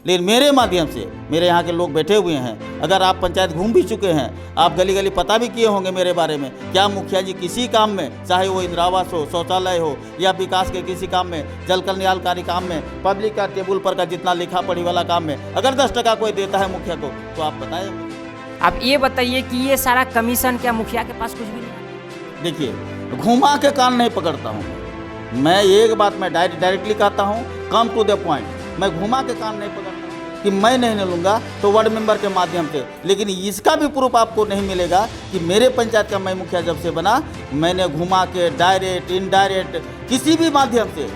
लेकिन मेरे माध्यम से, मेरे यहाँ के लोग बैठे हुए हैं, अगर आप पंचायत घूम भी चुके हैं, आप गली गली पता भी किए होंगे मेरे बारे में, क्या मुखिया जी किसी काम में, चाहे वो इंदिरा आवास हो, शौचालय हो, या विकास के किसी काम में, जल कल्याणकारी काम में, पब्लिक का टेबल पर का जितना लिखा पढ़ी वाला काम में, अगर 10 टका कोई देता है मुखिया को तो आप बताएं। आप ये बताइए कि ये सारा कमीशन क्या मुखिया के पास कुछ भी नहीं? देखिए, घुमा के कान नहीं पकड़ता हूँ मैं, एक बात मैं डायरेक्टली कहता हूँ, कम टू द पॉइंट। मैं घुमा के कान नहीं पकड़ता कि मैं नहीं लूँगा तो वार्ड मेंबर के माध्यम से, लेकिन इसका भी प्रूफ आपको नहीं मिलेगा कि मेरे पंचायत का मैं मुखिया जब से बना, मैंने घुमा के डायरेक्ट इनडायरेक्ट किसी भी माध्यम से,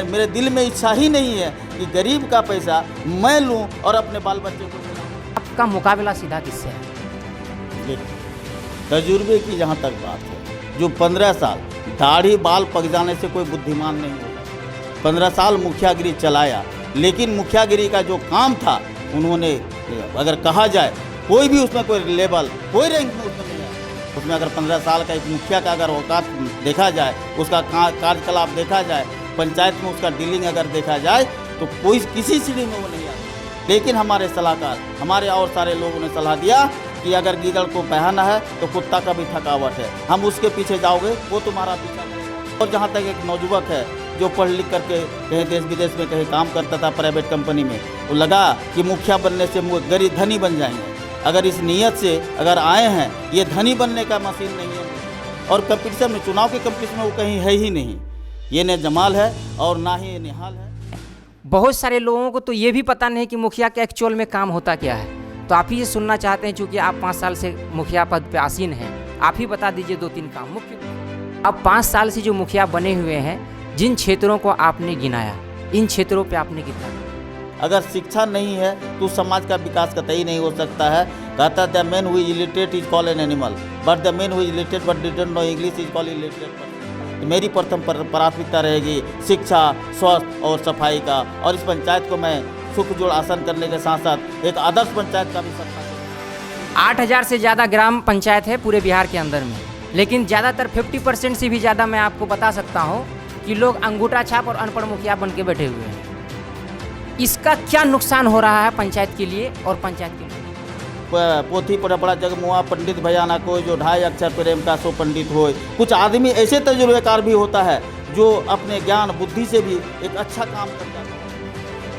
मेरे दिल में इच्छा ही नहीं है कि गरीब का पैसा मैं लूँ और अपने बाल बच्चे को खिलाऊं। आपका मुकाबला सीधा किससे है? देखिए, तजुर्बे की जहाँ तक बात है, जो 15 साल दाढ़ी बाल पक जाने से कोई बुद्धिमान नहीं होगा। 15 साल मुखियागिरी चलाया, लेकिन मुखियागिरी का जो काम था उन्होंने, अगर कहा जाए कोई भी उसमें कोई लेवल, कोई रैंक में उसमें नहीं है। उसमें अगर 15 साल का एक मुखिया का अगर औकात देखा जाए, उसका कार्यकलाप देखा जाए, पंचायत में उसका डीलिंग अगर देखा जाए, तो कोई किसी सीढ़ी में वो नहीं आता। लेकिन हमारे सलाहकार, हमारे और सारे लोगों ने सलाह दिया कि अगर गीदड़ को बहाना है तो कुत्ता का भी थकावट है, हम उसके पीछे जाओगे वो तुम्हारा पीछा करेगा। और जहाँ तक एक नौजुवक है जो पढ़ लिख करके कहीं देश विदेश में कहीं काम करता था प्राइवेट कंपनी में, वो लगा कि मुखिया बनने से गरीब धनी बन जाएंगे। अगर इस नीयत से अगर आए हैं, ये धनी बनने का मशीन नहीं है। और कंपटीशन में, चुनाव के कंपटीशन में वो कहीं है ही नहीं। ये न जमाल है और ना ही निहाल है। बहुत सारे लोगों को तो ये भी पता नहीं कि मुखिया के एक्चुअल में काम होता क्या है। तो आप ही ये सुनना चाहते हैं, चूँकि आप 5 साल से मुखिया पद पे आसीन हैं, आप ही बता दीजिए 2-3 काम मुख्य। अब 5 साल से जो मुखिया बने हुए हैं, जिन क्षेत्रों को आपने गिनाया, इन क्षेत्रों पे आपने कितना? अगर शिक्षा नहीं है तो समाज का विकास कतई नहीं हो सकता है। कहता the man who is illiterate is called an animal, but the man who is illiterate but didn't know English is called illiterate. मेरी प्रथम प्राथमिकता रहेगी शिक्षा, स्वास्थ्य और सफाई का, और इस पंचायत को मैं सुख जोड़ आसन करने के साथ साथ एक आदर्श पंचायत का भी सपना है। 8000 से ज़्यादा ग्राम पंचायत है पूरे बिहार के अंदर में, लेकिन ज़्यादातर 50% से भी ज़्यादा मैं आपको बता सकता हूँ कि लोग अंगूठा छाप और अनपढ़ मुखिया बन के बैठे हुए हैं। इसका क्या नुकसान हो रहा है पंचायत के लिए और पंचायत के लिए? पोथी पढ़ा जग मुआ पंडित भयाना कोई, जो 2.5 अक्षर प्रेम का सो पंडित होए। कुछ आदमी ऐसे तजुर्बेकार भी होता है जो अपने ज्ञान बुद्धि से भी एक अच्छा काम करता है,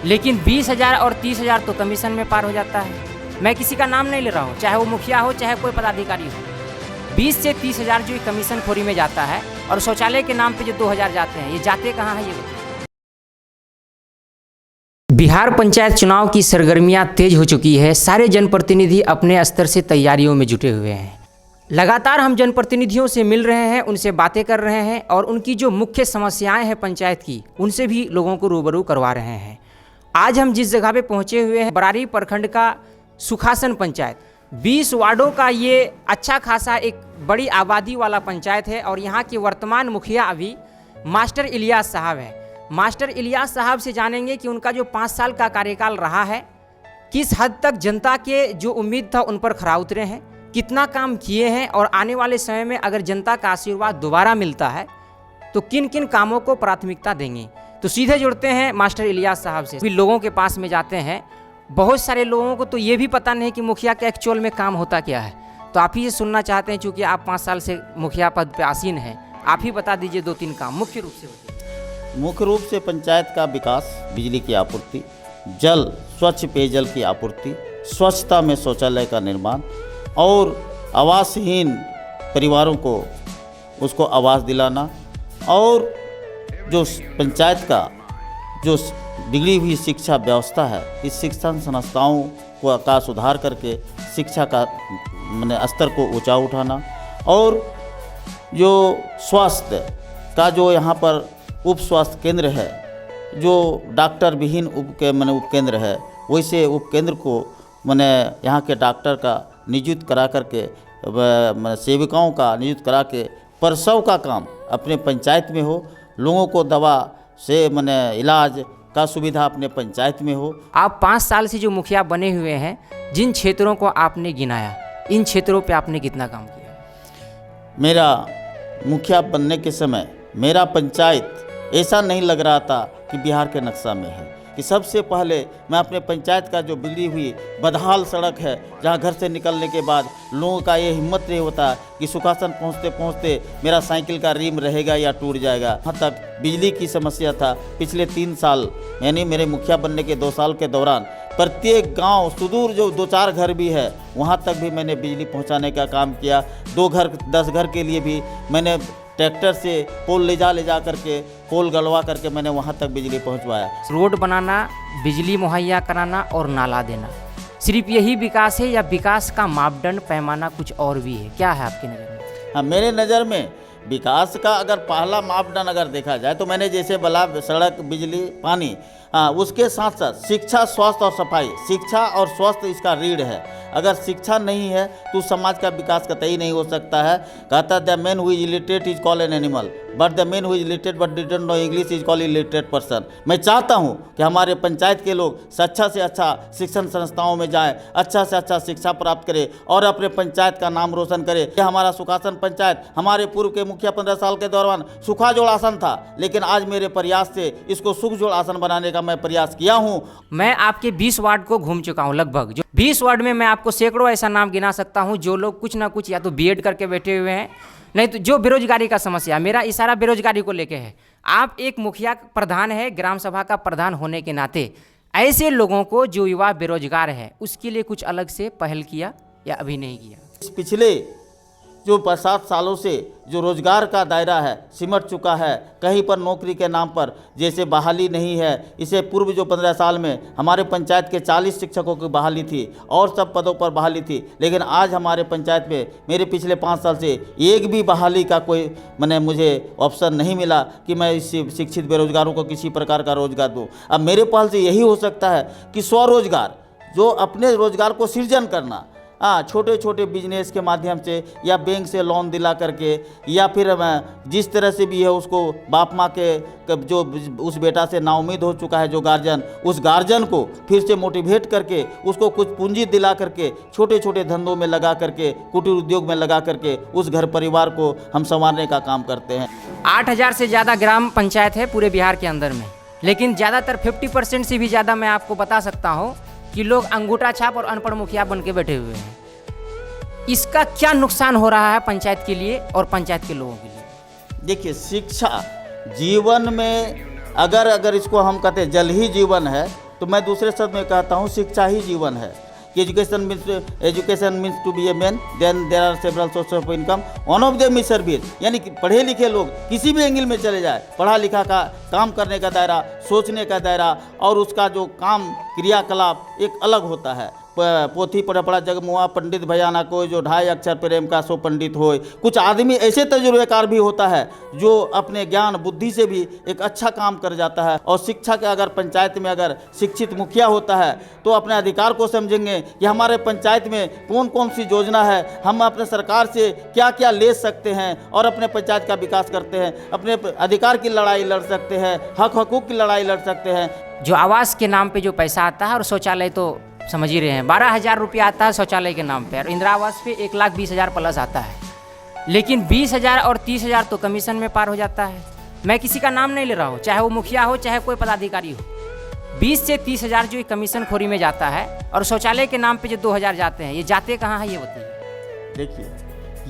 लेकिन 20,000 और 30,000 तो कमीशन में पार हो जाता है। मैं किसी का नाम नहीं ले रहा हूँ, चाहे वो मुखिया हो चाहे कोई पदाधिकारी हो। 20 से 30,000 जो कमीशन खोरी में जाता है, और शौचालय के नाम पे जो 2,000 जाते हैं, ये जाते कहाँ हैं ये बताइए। बिहार पंचायत चुनाव की सरगर्मियां तेज हो चुकी है। सारे जनप्रतिनिधि अपने स्तर से तैयारियों में जुटे हुए हैं। लगातार हम जनप्रतिनिधियों से मिल रहे हैं, उनसे बातें कर रहे हैं, और उनकी जो मुख्य समस्याएं हैं पंचायत की, उनसे भी लोगों को रूबरू करवा रहे हैं। आज हम जिस जगह पे पहुंचे हुए हैं, बरारी प्रखंड का सुखासन पंचायत, 20 वार्डों का ये अच्छा खासा एक बड़ी आबादी वाला पंचायत है। और यहाँ के वर्तमान मुखिया अभी मास्टर इलियास साहब हैं। मास्टर इलियास साहब से जानेंगे कि उनका जो 5 साल का कार्यकाल रहा है, किस हद तक जनता के जो उम्मीद था उन पर खरा उतरे हैं, कितना काम किए हैं, और आने वाले समय में अगर जनता का आशीर्वाद दोबारा मिलता है तो किन किन कामों को प्राथमिकता देंगे। तो सीधे जुड़ते हैं मास्टर इलियास साहब से। फिर लोगों के पास में जाते हैं। बहुत सारे लोगों को तो ये भी पता नहीं कि मुखिया के एक्चुअल में काम होता क्या है। तो आप ही ये सुनना चाहते हैं, चूँकि आप 5 साल से मुखिया पद पे आसीन हैं, आप ही बता दीजिए 2-3 काम मुख्य रूप से बताइए। मुख्य रूप से पंचायत का विकास, बिजली की आपूर्ति, जल स्वच्छ पेयजल की आपूर्ति, स्वच्छता में शौचालय का निर्माण, और आवासहीन परिवारों को उसको आवास दिलाना, और जो पंचायत का जो बिगड़ी हुई शिक्षा व्यवस्था है, इस शिक्षण संस्थाओं को का सुधार करके शिक्षा का स्तर को ऊंचा उठाना, और जो स्वास्थ्य का जो यहाँ पर उप स्वास्थ्य केंद्र है, जो डॉक्टर विहीन उपकेंद्र है, वैसे उपकेंद्र को यहाँ के डॉक्टर का नियुक्त करा करके, सेविकाओं का नियुक्त करा के प्रसव का काम अपने पंचायत में हो, लोगों को दवा से इलाज का सुविधा अपने पंचायत में हो। आप 5 साल से जो मुखिया बने हुए हैं, जिन क्षेत्रों को आपने गिनाया, इन क्षेत्रों पे आपने कितना काम किया? मेरा मुखिया बनने के समय मेरा पंचायत ऐसा नहीं लग रहा था कि बिहार के नक्शा में है। कि सबसे पहले मैं अपने पंचायत का जो बिगड़ी हुई बदहाल सड़क है, जहाँ घर से निकलने के बाद लोगों का ये हिम्मत नहीं होता कि सुखासन पहुँचते पहुँचते मेरा साइकिल का रिम रहेगा या टूट जाएगा, वहाँ तक बिजली की समस्या था। पिछले 3 साल यानी मेरे मुखिया बनने के 2 साल के दौरान प्रत्येक गांव सुदूर जो 2-4 घर भी है वहाँ तक भी मैंने बिजली पहुँचाने का काम किया। 2 घर 10 घर के लिए भी मैंने ट्रैक्टर से पोल ले जा करके पोल गलवा करके मैंने वहाँ तक बिजली पहुँचवाया। रोड बनाना, बिजली मुहैया कराना और नाला देना, सिर्फ यही विकास है या विकास का मापदंड पैमाना कुछ और भी है? क्या है आपकी नज़र में? हाँ, मेरे नज़र में विकास का अगर पहला मापदंड अगर देखा जाए तो मैंने जैसे बोला सड़क, बिजली, पानी, हाँ, उसके साथ साथ शिक्षा, स्वास्थ्य और सफाई। शिक्षा और स्वास्थ्य इसका रीढ़ है। अगर शिक्षा नहीं है तो समाज का विकास कतई नहीं हो सकता है। कहता the man who is illiterate is called an animal, but the man who is literate but didn't know English is called illiterate person. मैं चाहता हूँ कि हमारे पंचायत के लोग अच्छा से अच्छा शिक्षण संस्थाओं में जाएं, अच्छा से अच्छा शिक्षा प्राप्त करें और अपने पंचायत का नाम रोशन करें। ये हमारा सुखासन पंचायत, हमारे पूर्व के मुखिया 15 साल के दौरान सूखा जोड़ आसन था, लेकिन आज मेरे प्रयास से इसको सुख जोड़ आसन बनाने का मैं प्रयास किया हूँ। मैं आपके 20 वार्ड को घूम चुका हूँ लगभग। जो 20 वार्ड में मैं आपको सैकड़ों ऐसा नाम गिना सकता हूँ जो लोग कुछ ना कुछ या तो बीएड करके बैठे हुए हैं, नहीं तो जो बेरोजगारी का समस्या, मेरा इशारा बेरोजगारी को लेके है। आप एक मुखिया प्रधान है, ग्राम सभा का प्रधान होने के नाते ऐसे लोगों को जो युवा बेरोजगार है उसके लिए कुछ अलग से पहल किया या अभी नहीं किया? पिछले जो 7 सालों से जो रोजगार का दायरा है सिमट चुका है। कहीं पर नौकरी के नाम पर जैसे बहाली नहीं है। इसे पूर्व जो 15 साल में हमारे पंचायत के 40 शिक्षकों की बहाली थी और सब पदों पर बहाली थी, लेकिन आज हमारे पंचायत में मेरे पिछले 5 साल से एक भी बहाली का कोई मुझे ऑप्शन नहीं मिला कि मैं इस शिक्षित बेरोजगारों को किसी प्रकार का रोजगार दूँ। अब मेरे पहल से यही हो सकता है कि स्वरोजगार, जो अपने रोजगार को सृजन करना, छोटे छोटे बिजनेस के माध्यम से या बैंक से लोन दिला करके या फिर जिस तरह से भी है उसको बाप माँ के जो उस बेटा से नाउम्मीद हो चुका है जो गार्जियन, उस गार्जियन को फिर से मोटिवेट करके उसको कुछ पूंजी दिला करके छोटे छोटे धंधों में लगा करके, कुटीर उद्योग में लगा करके उस घर परिवार को हम संवारने का काम करते हैं। 8000 से ज़्यादा ग्राम पंचायत है पूरे बिहार के अंदर में, लेकिन ज़्यादातर 50% से भी ज़्यादा मैं आपको बता सकता हूँ कि लोग अंगूठा छाप और अनपढ़ मुखिया बन के बैठे हुए हैं। इसका क्या नुकसान हो रहा है पंचायत के लिए और पंचायत के लोगों के लिए? देखिए, शिक्षा जीवन में अगर इसको हम कहते हैं जल ही जीवन है, तो मैं दूसरे शब्द में कहता हूँ शिक्षा ही जीवन है। Education means to be a man, then there are several source of income, one of them is service. यानी कि पढ़े लिखे लोग किसी भी एंगल में चले जाए, पढ़ा लिखा का काम करने का दायरा, सोचने का दायरा और उसका जो काम क्रियाकलाप एक अलग होता है। पोथी पढ़ा जगमुआ पंडित भयाना को, जो 2.5 अक्षर प्रेम का सो पंडित होए। कुछ आदमी ऐसे तजुर्बेकार भी होता है जो अपने ज्ञान बुद्धि से भी एक अच्छा काम कर जाता है। और शिक्षा के अगर पंचायत में अगर शिक्षित मुखिया होता है तो अपने अधिकार को समझेंगे कि हमारे पंचायत में कौन कौन सी योजना है, हम अपने सरकार से क्या क्या ले सकते हैं और अपने पंचायत का विकास करते हैं, अपने अधिकार की लड़ाई लड़ सकते हैं, हक हकूक़ की लड़ाई लड़ सकते हैं। जो आवास के नाम पे जो पैसा आता है और शौचालय तो समझ ही रहे हैं, 12,000 रुपया आता है शौचालय के नाम पे और इंदिरा आवास पे 1,20,000 प्लस आता है, लेकिन 20,000 और 30,000 तो कमीशन में पार हो जाता है। मैं किसी का नाम नहीं ले रहा हूँ, चाहे वो मुखिया हो चाहे कोई पदाधिकारी हो। 20 से 30,000 जो कमीशन खोरी में जाता है और शौचालय के नाम पे जो 2,000 जाते हैं, ये जाते कहाँ हैं ये बताइए। देखिए,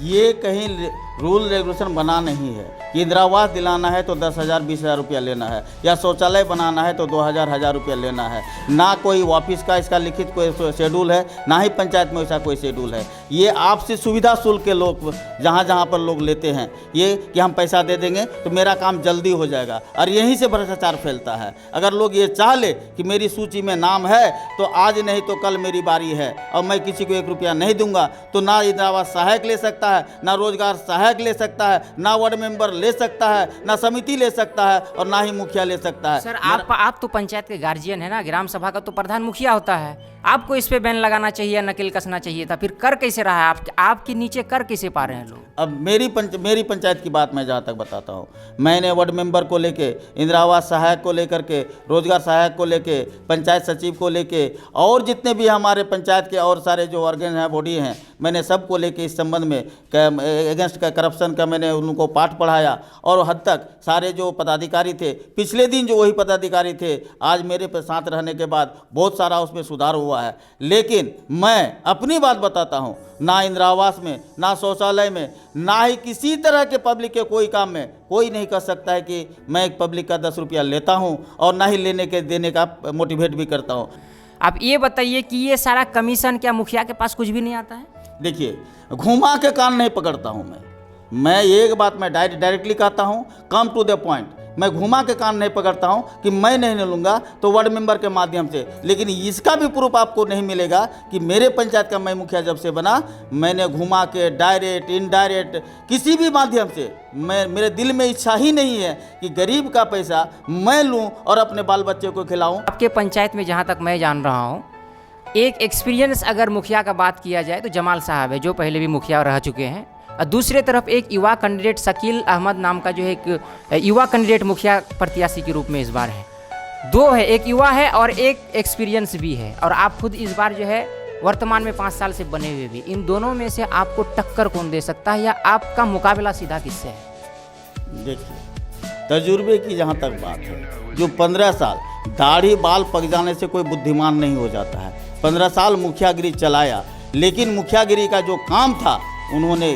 ये कहीं रूल रेगुलेशन बना नहीं है कि इंदिरा आवास दिलाना है तो 10,000 20,000 रुपया लेना है, या शौचालय बनाना है तो 2,000 रुपया लेना है। ना कोई ऑफिस का इसका लिखित कोई शेड्यूल है, ना ही पंचायत में ऐसा कोई शेड्यूल है। ये आपसे सुविधा शुल्क के लोग जहाँ जहाँ पर लोग लेते हैं, ये कि हम पैसा दे देंगे तो मेरा काम जल्दी हो जाएगा, और यहीं से भ्रष्टाचार फैलता है। अगर लोग ये चाह ले कि मेरी सूची में नाम है तो आज नहीं तो कल मेरी बारी है और मैं किसी को 1 रुपया नहीं दूंगा, तो ना इंदिरा आवास सहायक ले सकता है, ना रोजगार सहायक ले सकता है, ना वार्ड मेंबर ले सकता है, ना समिति ले सकता है और ना ही मुखिया ले सकता है। सर, आप तो पंचायत के गार्जियन है ना, ग्राम सभा का तो प्रधान मुखिया होता है, आपको इस पे बैन लगाना चाहिए, नकेल कसना चाहिए था। फिर कर कैसे रहा है आपके नीचे, कर कैसे पा रहे हैं लोग? अब मेरी पंचायत की बात मैं जहाँ तक बताता हूँ, मैंने वार्ड मेंबर को लेके, इंदिरा आवास सहायक को लेकर के, रोजगार सहायक को लेके, पंचायत सचिव को लेके और जितने भी हमारे पंचायत के और सारे जो ऑर्गन हैं, बॉडी हैं, मैंने सबको लेके इस संबंध में अगेंस्ट करप्शन का मैंने उनको पाठ पढ़ाया और हद तक सारे जो पदाधिकारी थे, पिछले दिन जो वही पदाधिकारी थे, आज मेरे साथ रहने के बाद बहुत सारा उसमें सुधार हुआ है। लेकिन मैं अपनी बात बताता हूँ, ना इंदिरा आवास में, ना शौचालय में, ना ही किसी तरह के पब्लिक के कोई काम में कोई नहीं कर सकता है कि मैं एक पब्लिक का 10 रुपया लेता हूँ और ना ही लेने के देने का मोटिवेट भी करता हूँ। आप ये बताइए कि ये सारा कमीशन क्या मुखिया के पास कुछ भी नहीं आता है? देखिए, घुमा के कान नहीं पकड़ता हूँ मैं एक बात मैं डायरेक्टली कहता हूँ, कम टू द पॉइंट। मैं घुमा के कान नहीं पकड़ता हूँ कि मैं नहीं लूँगा तो वार्ड मेंबर के माध्यम से, लेकिन इसका भी प्रूफ आपको नहीं मिलेगा कि मेरे पंचायत का मैं मुखिया जब से बना, मैंने घुमा के डायरेक्ट इनडायरेक्ट किसी भी माध्यम से, मेरे दिल में इच्छा ही नहीं है कि गरीब का पैसा मैं लूँ और अपने बाल बच्चे को खिलाऊँ। आपके पंचायत में जहाँ तक मैं जान रहा हूँ, एक एक्सपीरियंस अगर मुखिया का बात किया जाए तो जमाल साहब है, जो पहले भी मुखिया रह चुके हैं। और दूसरे तरफ एक युवा कैंडिडेट शकील अहमद नाम का जो है एक युवा कैंडिडेट मुखिया प्रत्याशी के रूप में इस बार है। दो है, एक युवा है और एक एक्सपीरियंस भी है। और आप खुद इस बार जो है वर्तमान में 5 साल से बने हुए भी, इन दोनों में से आपको टक्कर कौन दे सकता है या आपका मुकाबला सीधा किससे है? देखिए, तजुर्बे की जहाँ तक बात है, जो 15 साल दाढ़ी बाल पक जाने से कोई बुद्धिमान नहीं हो जाता है। 15 साल मुखियागिरी चलाया, लेकिन मुखियागिरी का जो काम था उन्होंने,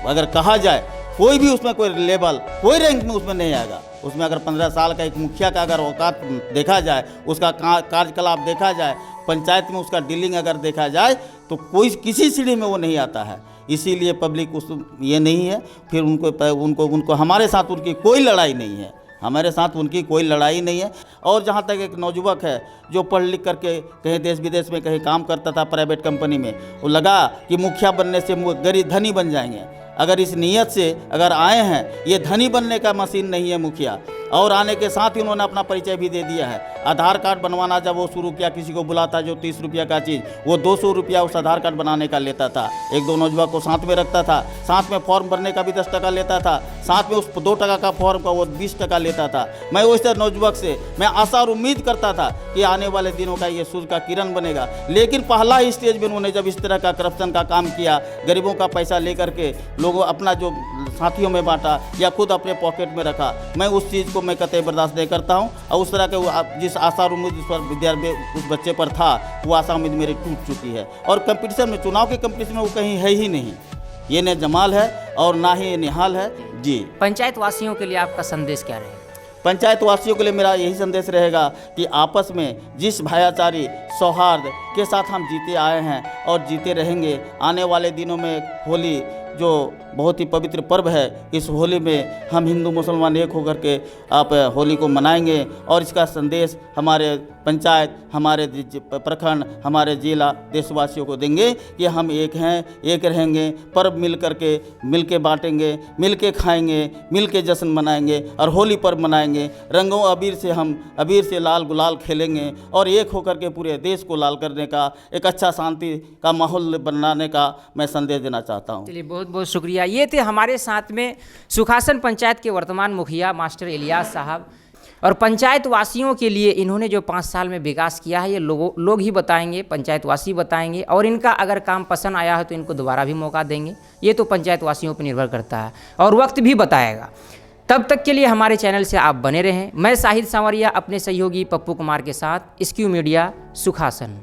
अगर कहा जाए कोई भी उसमें कोई लेवल, कोई रैंक में उसमें नहीं आएगा। उसमें अगर 15 साल का एक मुखिया का अगर औकात देखा जाए, उसका कार्यकलाप देखा जाए, पंचायत में उसका डीलिंग अगर देखा जाए, तो कोई किसी सीढ़ी में वो नहीं आता है। इसीलिए पब्लिक उस ये नहीं है, फिर उनको हमारे साथ उनकी कोई लड़ाई नहीं है, हमारे साथ उनकी कोई लड़ाई नहीं है। और जहाँ तक एक नौजुवक है जो पढ़ लिख करके कहीं देश विदेश में कहीं काम करता था प्राइवेट कंपनी में, वो लगा कि मुखिया बनने से गरीब धनी बन जाएंगे। अगर इस नीयत से अगर आए हैं, ये धनी बनने का मशीन नहीं है मुखिया। और आने के साथ ही उन्होंने अपना परिचय भी दे दिया है। आधार कार्ड बनवाना जब वो शुरू किया, किसी को बुलाता जो 30 रुपया का चीज़, वो 200 रुपया उस आधार कार्ड बनाने का लेता था। 1-2 नौजवान को साथ में रखता था, साथ में फॉर्म भरने का भी 10 टका लेता था, साथ में उस 2 टका का फॉर्म का वो 20 टका लेता था। मैं उस नौजवान से मैं आशा और उम्मीद करता था कि आने वाले दिनों का ये सूर्य का किरण बनेगा। लेकिन पहला ही स्टेज में उन्होंने जब इस तरह का करप्शन का काम किया, गरीबों का पैसा लेकर के लोगों अपना जो साथियों में बांटा या खुद अपने पॉकेट में रखा, मैं उस चीज़ को मैं कतई बर्दाश्त नहीं करता हूं। और उस तरह के जिस आशा और उम्मीद उस पर विद्यार्थी उस बच्चे पर था, वो आशा उम्मीद मेरी टूट चुकी है। और कंपटीशन में, चुनाव के कंपटीशन में वो कहीं है ही नहीं। ये न जमाल है और ना ही निहाल है जी। पंचायत वासियों के लिए आपका संदेश क्या रहेगा? पंचायत वासियों के लिए मेरा यही संदेश रहेगा कि आपस में जिस भाईचारे सौहार्द के साथ हम जीते आए हैं और जीते रहेंगे, आने वाले दिनों में होली जो बहुत ही पवित्र पर्व है, इस होली में हम हिंदू मुसलमान एक होकर के आप होली को मनाएंगे। और इसका संदेश हमारे पंचायत, हमारे प्रखंड, हमारे जिला देशवासियों को देंगे कि हम एक हैं, एक रहेंगे। पर्व मिल के बांटेंगे, मिल के खाएंगे, मिल के जश्न मनाएंगे और होली पर्व मनाएंगे। रंगों अबीर से लाल गुलाल खेलेंगे और एक होकर के पूरे देश को लाल करने का, एक अच्छा शांति का माहौल बनाने का मैं संदेश देना चाहता हूँ। चलिए, बहुत बहुत शुक्रिया। ये थे हमारे साथ में सुखासन पंचायत के वर्तमान मुखिया मास्टर इलियास साहब। और पंचायत वासियों के लिए इन्होंने जो 5 साल में विकास किया है, ये लोग ही बताएंगे, पंचायत वासी बताएंगे। और इनका अगर काम पसंद आया है तो इनको दोबारा भी मौका देंगे। ये तो पंचायत वासियों पर निर्भर करता है और वक्त भी बताएगा। तब तक के लिए हमारे चैनल से आप बने रहें। मैं साहिद सांवरिया अपने सहयोगी पप्पू कुमार के साथ, SQ मीडिया, सुखासन।